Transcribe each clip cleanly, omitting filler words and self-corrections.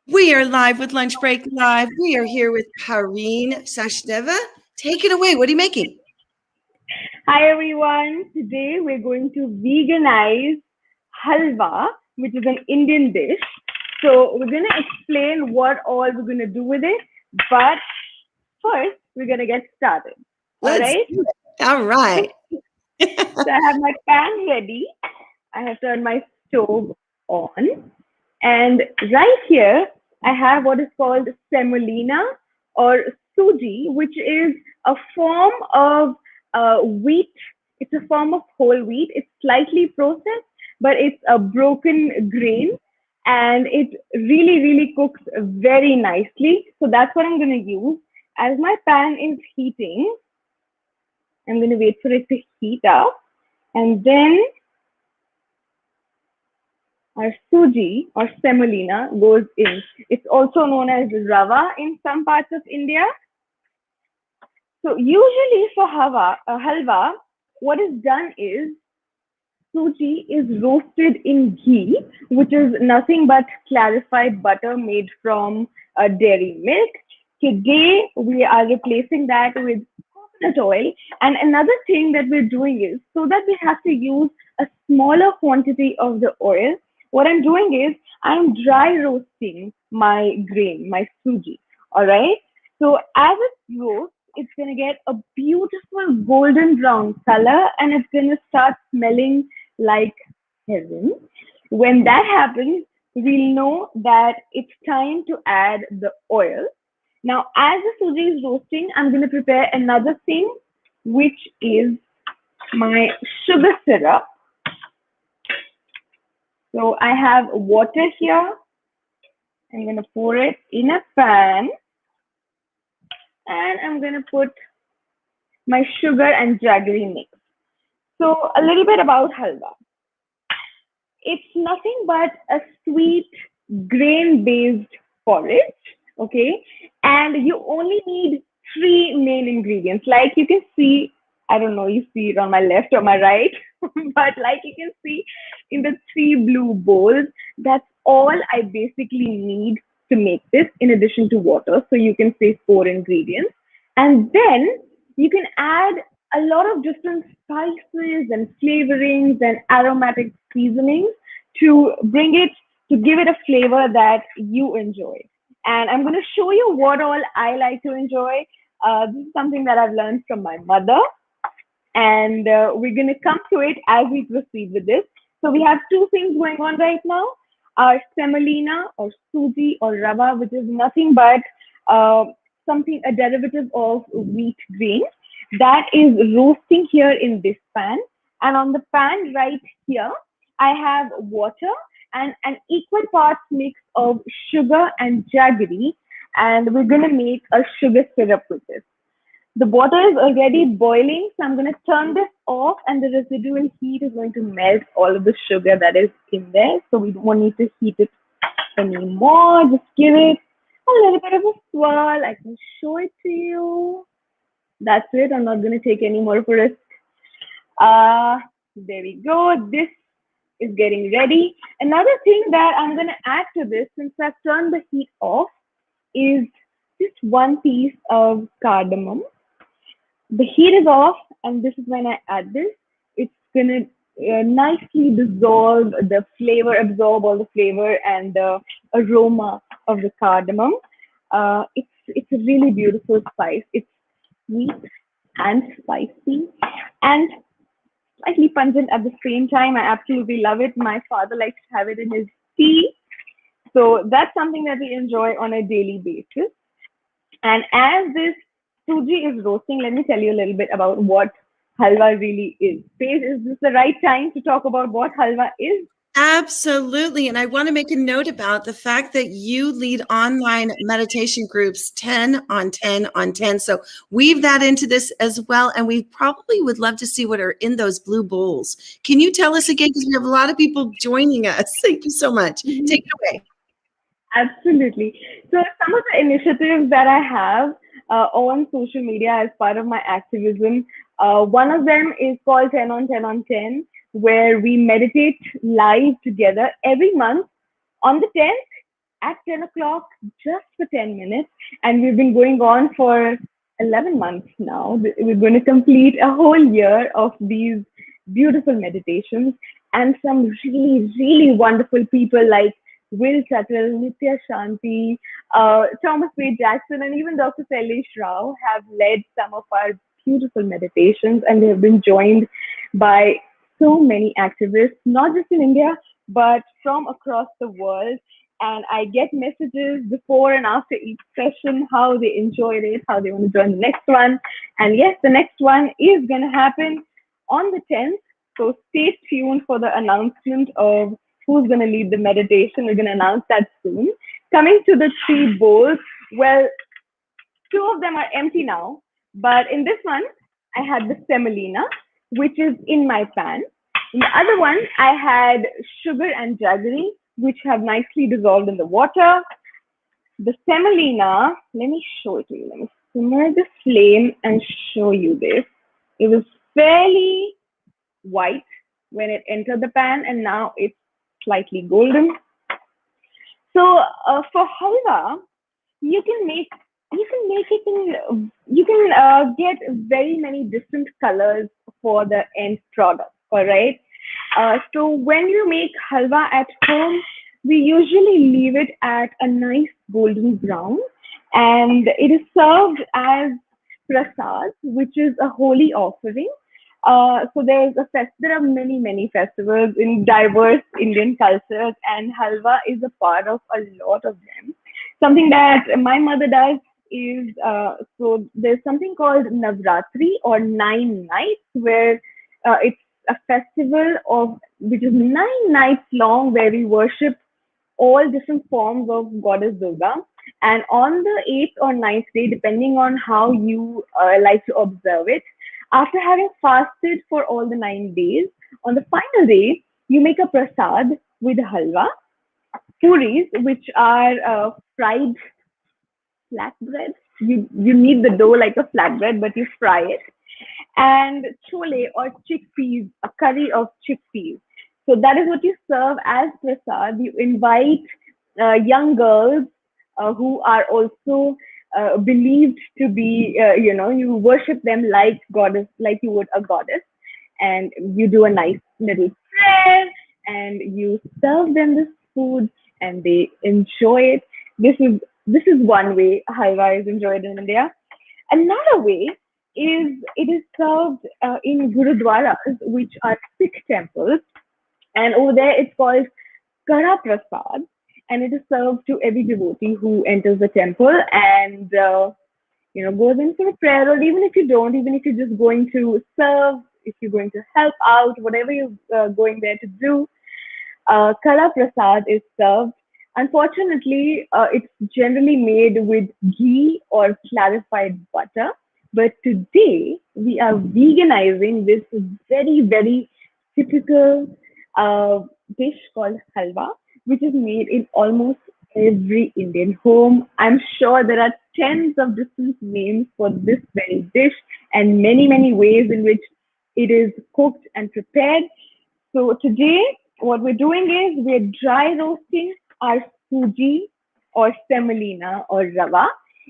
We are live with Lunch Break Live. We are here with Pareen Sachdeva. Take it away. What are you making? Hi everyone. Today we're going to veganize halwa, which is an Indian dish. So we're going to explain what all we're going to do with it. But first, we're going to get started. All Let's right. do it. All right. So I have my pan ready. I have turned my stove on. And right here, I have what is called semolina or suji, which is a form of wheat. It's a form of whole wheat. It's slightly processed, but it's a broken grain and it really cooks very nicely. So that's what I'm going to use. As my pan is heating, I'm going to wait for it to heat up. And then our suji or semolina goes in. It's also known as rava in some parts of India. So usually for halwa, what is done is suji is roasted in ghee, which is nothing but clarified butter made from dairy milk. Today, we are replacing that with coconut oil. And another thing that we're doing is so that we have to use a smaller quantity of the oil, what I'm doing is I'm dry roasting my grain, my suji. All right. So as it roasts, it's going to get a beautiful golden brown color and it's going to start smelling like heaven. When that happens, we'll know that it's time to add the oil. Now, as the suji is roasting, I'm going to prepare another thing, which is my sugar syrup. So I have water here. I'm going to pour it in a pan. And I'm going to put my sugar and jaggery mix. So a little bit about halwa. It's nothing but a sweet grain-based porridge, okay? And you only need three main ingredients. Like you can see, I don't know, you see it on my left or my right, but like you can see in the three blue bowls, that's all I basically need to make this in addition to water. So you can say four ingredients. And then you can add a lot of different spices and flavorings and aromatic seasonings to bring it, to give it a flavor that you enjoy. And I'm going to show you what all I like to enjoy. This is something that I've learned from my mother. And we're going to come to it as we proceed with this. So we have two things going on right now. Our semolina or suji or rava, which is nothing but a derivative of wheat grain that is roasting here in this pan. And on the pan right here, I have water and an equal parts mix of sugar and jaggery. And we're going to make a sugar syrup with this. The water is already boiling, so I'm going to turn this off and the residual heat is going to melt all of the sugar that is in there. So we don't need to heat it anymore. Just give it a little bit of a swirl. I can show it to you. That's it. I'm not going to take any more of a risk. There we go. This is getting ready. Another thing that I'm going to add to this, since I've turned the heat off, is just one piece of cardamom. The heat is off, and this is when I add this. It's going to nicely dissolve the flavor, absorb all the flavor and the aroma of the cardamom. It's a really beautiful spice. It's sweet and spicy and slightly pungent at the same time. I absolutely love it. My father likes to have it in his tea. So that's something that we enjoy on a daily basis. And as this suji is roasting, let me tell you a little bit about what halwa really is. Paige, is this the right time to talk about what halwa is? Absolutely. And I want to make a note about the fact that you lead online meditation groups 10 on 10 on 10. So weave that into this as well. And we probably would love to see what are in those blue bowls. Can you tell us again? Because we have a lot of people joining us. Thank you so much. Take it away. Absolutely. So some of the initiatives that I have on social media as part of my activism, one of them is called 10 on 10 on 10, where we meditate live together every month on the 10th. at 10 o'clock just for 10 minutes. And we've been going on for 11 months now. We're going to complete a whole year of these beautiful meditations, and some really, really wonderful people like Will Tuttle, Nitya Shanti, Thomas Wade Jackson, and even Dr. Sailesh Rao have led some of our beautiful meditations, and they have been joined by so many activists, not just in India, but from across the world. And I get messages before and after each session, how they enjoyed it, how they want to join the next one. And yes, the next one is going to happen on the 10th. So stay tuned for the announcement of who's going to lead the meditation. We're going to announce that soon. Coming to the 3 bowls, well, 2 of them are empty now, but in this one, I had the semolina, which is in my pan. In the other one, I had sugar and jaggery, which have nicely dissolved in the water. The semolina, let me show it to you. Let me simmer the flame and show you this. It was fairly white when it entered the pan, and now it's slightly golden. So for halwa, you can get very many different colors for the end product. All right. So when you make halwa at home, we usually leave it at a nice golden brown, and it is served as prasad, which is a holy offering. So there are many festivals in diverse Indian cultures, and halwa is a part of a lot of them. Something that my mother does is, so there's something called Navratri, or 9 nights, where it's a festival which is 9 nights long, where we worship all different forms of Goddess Durga. And on the 8th or 9th day, depending on how you like to observe it, after having fasted for all the 9 days, on the final day, you make a prasad with halwa, puris, which are fried flatbread. You knead the dough like a flatbread, but you fry it. And chole, or chickpeas, a curry of chickpeas. So that is what you serve as prasad. You invite young girls who are also believed to be, you worship them like you would a goddess, and you do a nice little prayer, and you serve them this food, and they enjoy it. This is one way halwa is enjoyed in India. Another way is it is served in gurudwaras, which are Sikh temples, and over there it's called Kara Prasad, and it is served to every devotee who enters the temple and goes in for a prayer, or even if you're just going to serve, if you're going to help out, whatever you're going there to do, Kara Prasad is served. Unfortunately, it's generally made with ghee or clarified butter. But today, we are veganizing this very, very typical dish called halwa, which is made in almost every Indian home. I'm sure there are tens of different names for this very dish, and many, many ways in which it is cooked and prepared. So today, what we're doing is we're dry roasting our suji, or semolina, or rava.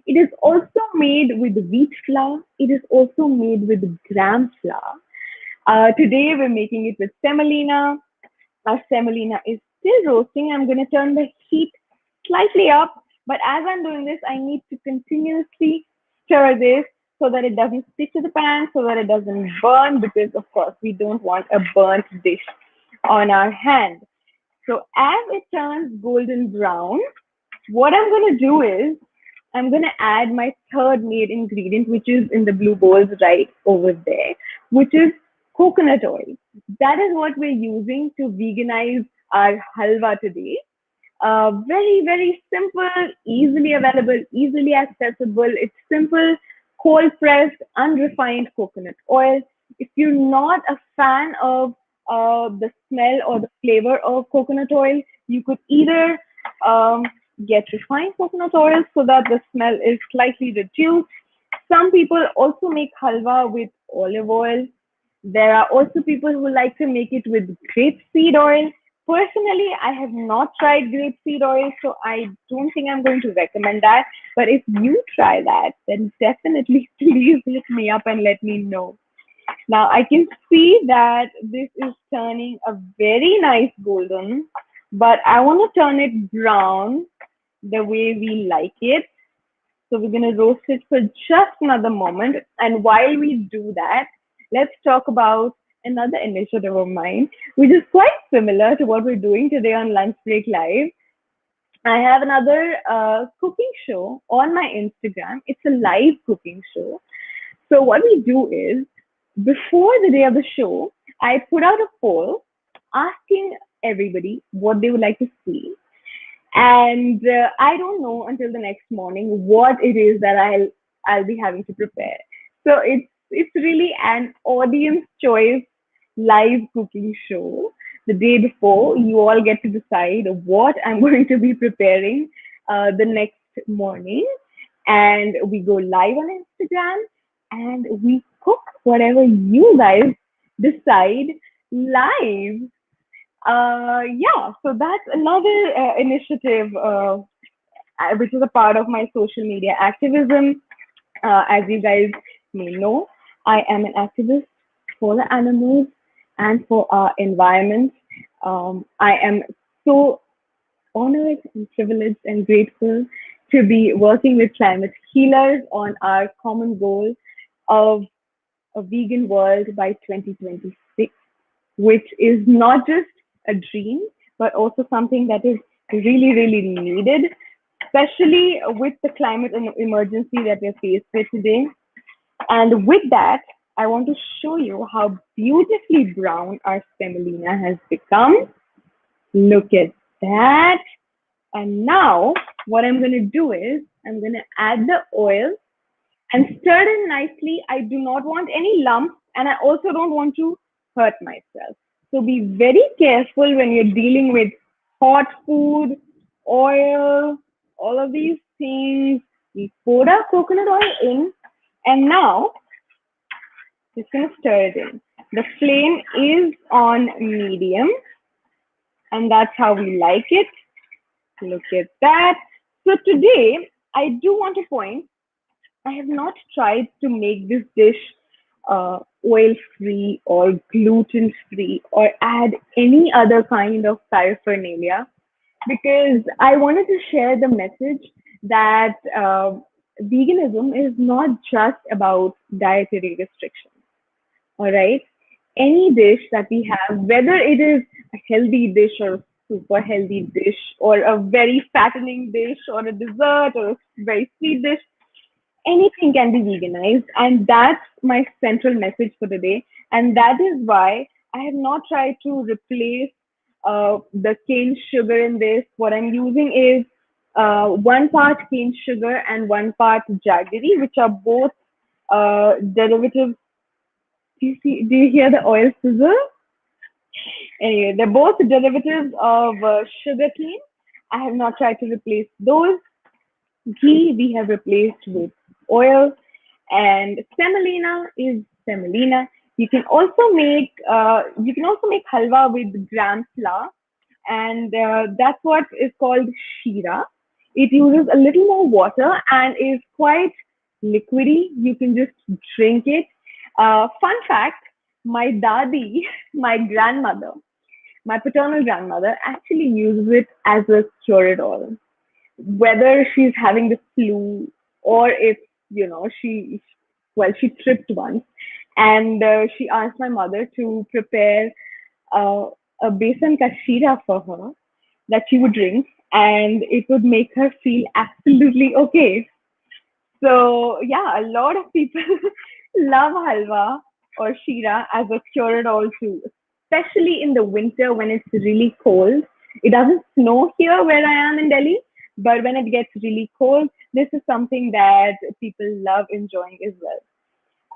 It is also made with wheat flour. It is also made with gram flour. Today we're making it with semolina. Our semolina is still roasting. I'm going to turn the heat slightly up, but as I'm doing this, I need to continuously stir this so that it doesn't stick to the pan, so that it doesn't burn, because of course we don't want a burnt dish on our hand. So as it turns golden brown, what I'm going to do is I'm going to add my third main ingredient, which is in the blue bowls right over there, which is coconut oil. That is what we're using to veganize our halwa today. Very, very simple, easily available, easily accessible. It's simple, cold pressed, unrefined coconut oil. If you're not a fan of the smell or the flavor of coconut oil, you could either get refined coconut oil so that the smell is slightly reduced. Some people also make halwa with olive oil. There are also people who like to make it with grapeseed oil. Personally, I have not tried grapeseed oil, so I don't think I'm going to recommend that. But if you try that, then definitely please hit me up and let me know. Now I can see that this is turning a very nice golden, but I want to turn it brown the way we like it. So we're going to roast it for just another moment. And while we do that, let's talk about another initiative of mine, which is quite similar to what we're doing today on Lunch Break Live. I have another cooking show on my Instagram. It's a live cooking show. So what we do is, before the day of the show, I put out a poll asking everybody what they would like to see. And I don't know until the next morning what it is that I'll be having to prepare. So it's really an audience choice live cooking show. The day before, you all get to decide what I'm going to be preparing the next morning, and we go live on Instagram and we cook whatever you guys decide live. Yeah, so that's another initiative which is a part of my social media activism. As you guys may know, I am an activist for the animals and for our environment. I am so honored and privileged and grateful to be working with climate healers on our common goal of a vegan world by 2026, which is not just a dream, but also something that is really, really needed, especially with the climate emergency that we're faced with today. And with that, I want to show you how beautifully brown our semolina has become. Look at that. And now what I'm going to do is I'm going to add the oil and stir it nicely. I do not want any lumps, and I also don't want to hurt myself. So be very careful when you're dealing with hot food, oil, all of these things. We pour our coconut oil in, and now just going to stir it in. The flame is on medium, and that's how we like it. Look at that. So today, I do want to point, I have not tried to make this dish oil-free or gluten-free or add any other kind of paraphernalia, because I wanted to share the message that veganism is not just about dietary restrictions. All right. Any dish that we have, whether it is a healthy dish or a super healthy dish or a very fattening dish or a dessert or a very sweet dish, anything can be veganized. And that's my central message for today. And that is why I have not tried to replace the cane sugar in this. What I'm using is 1 part cane sugar and 1 part jaggery, which are both derivatives. Do you hear the oil sizzle? Anyway, they're both derivatives of sugar cane. I have not tried to replace those. Ghee we have replaced with oil, and semolina is semolina. You can also make halwa with gram flour, and that's what is called shira. It uses a little more water and is quite liquidy. You can just drink it. Fun fact, my dadi, my grandmother, my paternal grandmother, actually uses it as a cure-it-all. Whether she's having the flu or if, she tripped once, and she asked my mother to prepare a besan ka shira for her that she would drink, and it would make her feel absolutely okay. So yeah, a lot of people love halwa or shira as a cure-it-all too, especially in the winter when it's really cold. It doesn't snow here where I am in Delhi, but when it gets really cold, this is something that people love enjoying as well.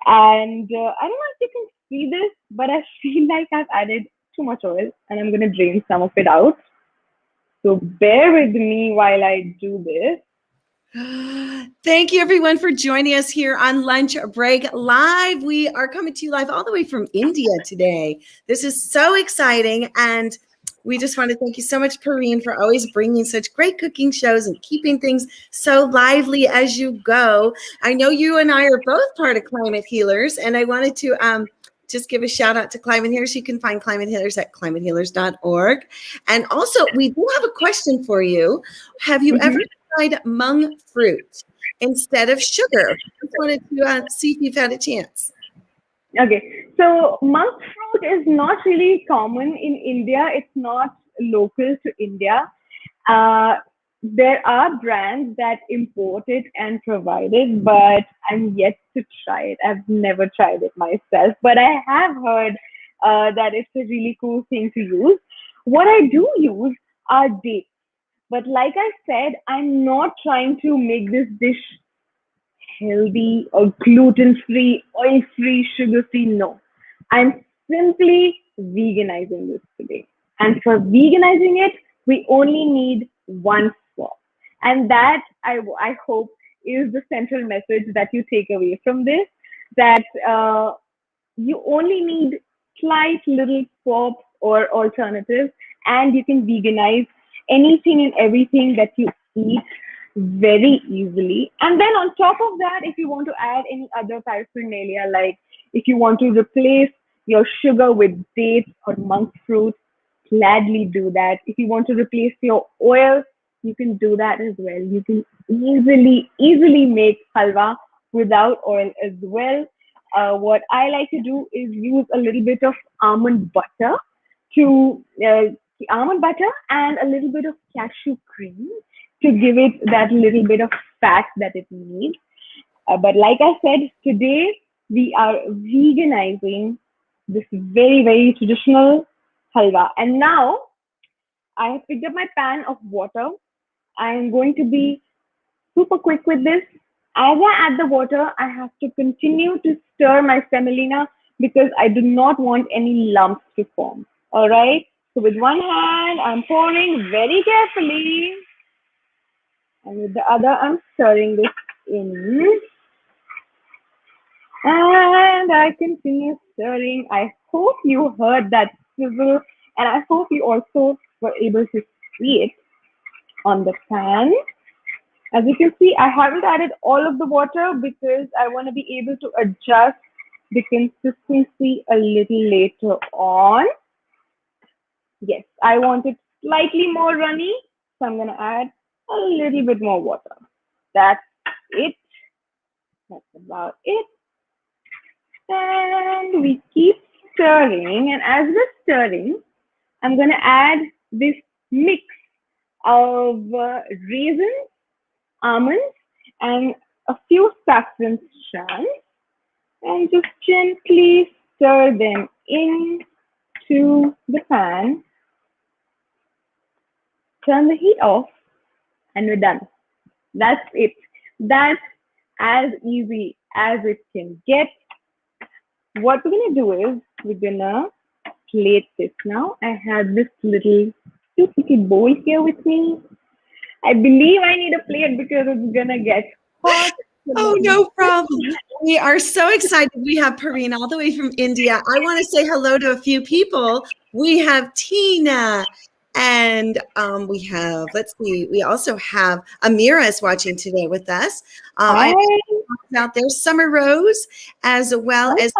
And I don't know if you can see this, but I feel like I've added too much oil and I'm going to drain some of it out. So bear with me while I do this. Thank you, everyone, for joining us here on Lunch Break Live. We are coming to you live all the way from India today. This is so exciting. And We just want to thank you so much, Pareen, for always bringing such great cooking shows and keeping things so lively as you go. I know you and I are both part of Climate Healers, and I wanted to just give a shout out to Climate Healers. You can find Climate Healers at climatehealers.org. And also, we do have a question for you. Have you ever tried monk fruit instead of sugar? Just wanted to see if you've had a chance. Okay, so monk fruit is not really common in India. It's not local to India. There are brands that import it and provide it, but I'm yet to try it. I've never tried it myself, but I have heard that it's a really cool thing to use. What I do use are dates. But like I said, I'm not trying to make this dish healthy or gluten-free, oil-free, sugar-free. No, I'm simply veganizing this today. And for veganizing it, we only need one swap. And that, I hope, is the central message that you take away from this, that you only need slight little swaps or alternatives, and you can veganize anything and everything that you eat very easily. And then on top of that, if you want to add any other paraphernalia, like if you want to replace your sugar with dates or monk fruit, gladly do that. If you want to replace your oil, you can do that as well. You can easily make halwa without oil as well. What I like to do is use a little bit of almond butter and a little bit of cashew cream to give it that little bit of fat that it needs. But like I said, today we are veganizing this very traditional halwa. And now I have picked up my pan of water. I'm going to be super quick with this. As I add the water, I have to continue to stir my semolina because I do not want any lumps to form. All right. So with one hand, I'm pouring very carefully. And with the other, I'm stirring this in. And I continue stirring. I hope you heard that sizzle. And I hope you also were able to see it on the pan. As you can see, I haven't added all of the water because I want to be able to adjust the consistency a little later on. Yes, I want it slightly more runny, so I'm going to add a little bit more water. That's it. That's about it. And we keep stirring. And as we're stirring, I'm going to add this mix of raisins, almonds, and a few saffron strands. And just gently stir them into the pan. Turn the heat off, and we're done. That's it. That's as easy as it can get. What we're gonna do is we're gonna plate this now. I have this little cute bowl here with me. I believe I need a plate because it's gonna get hot. Oh, no problem. We are so excited. We have Pareen all the way from India. I want to say hello to a few people. We have Tina, and we have, let's see, we also have Amira is watching today with us. Hi. Out there, Summer Rose, as well as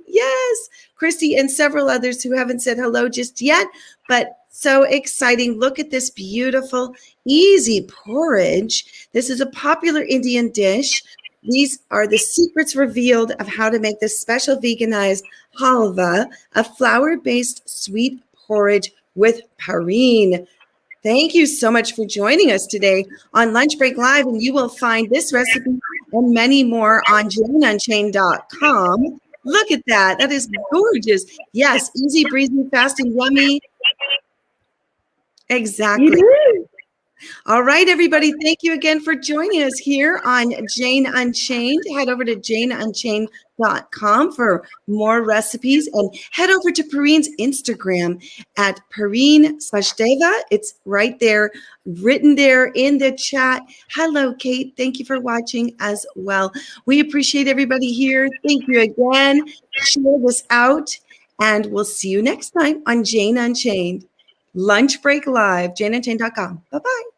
yes, Christy, and several others who haven't said hello just yet, but so exciting. Look at this beautiful, easy porridge. This is a popular Indian dish. These are the secrets revealed of how to make this special veganized halwa, a flour-based sweet porridge with Pareen. Thank you so much for joining us today on Lunch Break Live, and you will find this recipe and many more on janeunchained.com. Look at that. That is gorgeous. Yes, easy, breezy, fast, and yummy. Exactly. All right, everybody. Thank you again for joining us here on Jane Unchained. Head over to janeunchained.com for more recipes, and head over to Pareen's Instagram at Pareen Sachdeva. It's right there, written there in the chat. Hello, Kate. Thank you for watching as well. We appreciate everybody here. Thank you again. Share this out, and we'll see you next time on Jane Unchained. Lunch Break Live, janeandjane.com. Bye-bye.